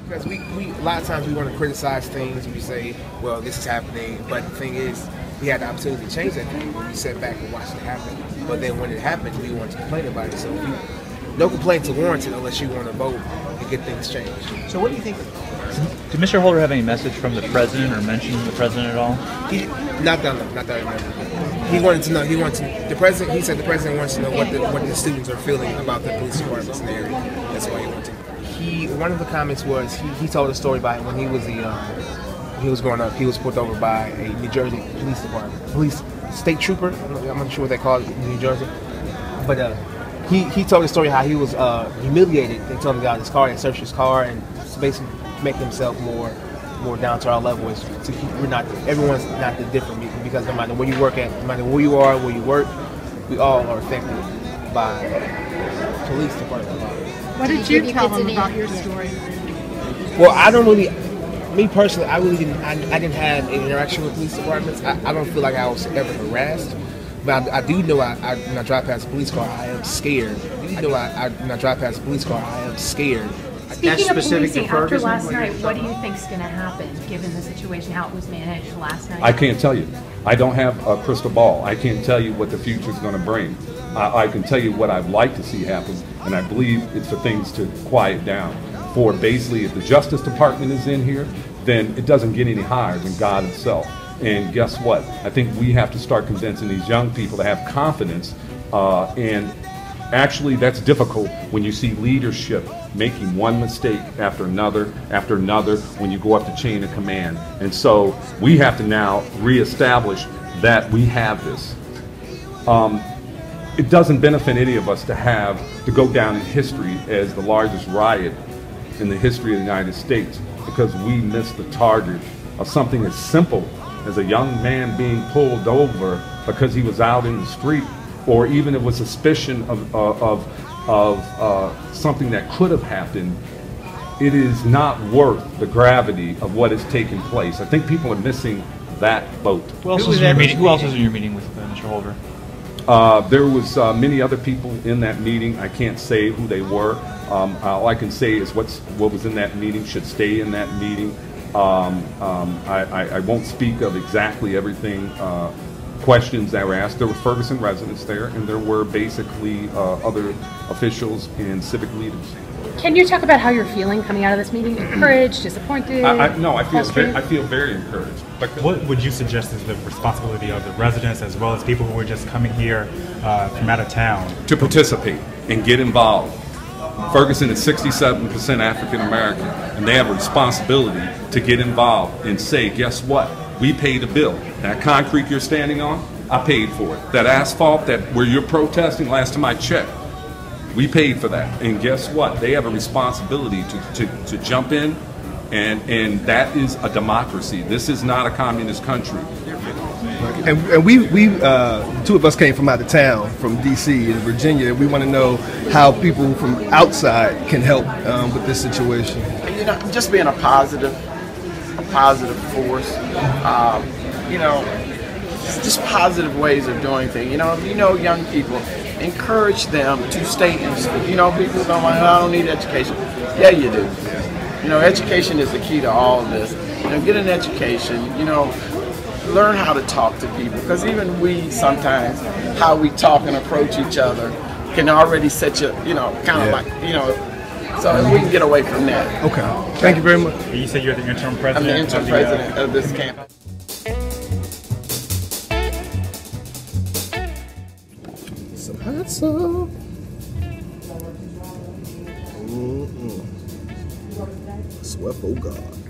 Because we a lot of times we want to criticize things. We say, well, this is happening, but the thing is, we had the opportunity to change that thing when we sat back and watched it happen. But then when it happened, we want to complain about it. So no complaints are warranted unless you want to vote and get things changed. So what do you think? Did Mr. Holder have any message from the president or mention the president at all? Not that I remember. He wanted to know. The president. He said the president wants to know what the students are feeling about the police departments in the area. That's why he wanted to. One of the comments was he told a story about when he was growing up. He was pulled over by a New Jersey police state trooper. I'm not sure what they call it in New Jersey, but he told the story how he was humiliated. They told him to get out of his car and search his car and basically make himself more down to our level. Everyone's not that different, because no matter where you work at, no matter where you are, where you work, we all are affected by police department. What did you tell him about your story? Well, I don't really, me personally, I didn't have any interaction with police departments. I don't feel like I was ever harassed, but I do know when I drive past a police car, I am scared. When I drive past a police car, I am scared. Speaking of policing, after last night, what do you think is going to happen, given the situation, how it was managed last night? I can't tell you. I don't have a crystal ball. I can't tell you what the future is going to bring. I can tell you what I'd like to see happen, and I believe it's for things to quiet down. For basically, if the Justice Department is in here, then it doesn't get any higher than God himself. And guess what? I think we have to start convincing these young people to have confidence, and actually that's difficult when you see leadership making one mistake after another when you go up the chain of command. And so we have to now reestablish that we have this. It doesn't benefit any of us to go down in history as the largest riot in the history of the United States because we missed the target of something as simple as a young man being pulled over because he was out in the street, or even it was suspicion of something that could have happened. It is not worth the gravity of what is taking place. I think people are missing that boat. Who else was in your meeting with Mr. Holder? There was many other people in that meeting. I can't say who they were. All I can say is what was in that meeting should stay in that meeting. I won't speak of exactly everything. Questions that were asked. There were Ferguson residents there, and there were basically other officials and civic leaders. Can you talk about how you're feeling coming out of this meeting? Encouraged, disappointed? No, I feel very encouraged. What would you suggest is the responsibility of the residents as well as people who are just coming here from out of town? To participate and get involved. Ferguson is 67% African American, and they have a responsibility to get involved and say, guess what? We paid a bill. That concrete you're standing on, I paid for it. That asphalt where you're protesting, last time I checked, we paid for that. And guess what? They have a responsibility to jump in, and that is a democracy. This is not a communist country. And we two of us came from out of town, from D.C. and Virginia. We want to know how people from outside can help with this situation. You know, just being a positive force. You know, just positive ways of doing things. You know, young people, encourage them to stay in school. You know, people don't like, I don't need education. Yeah, you do. You know, education is the key to all of this. You know, get an education. You know, learn how to talk to people, because even we sometimes, how we talk and approach each other can already set you, you know, kind of like, you know, so we can get away from that. Okay. Thank you very much. You said you're the interim president? I'm the interim president of this camp. Some hot sauce. Sweat, oh God.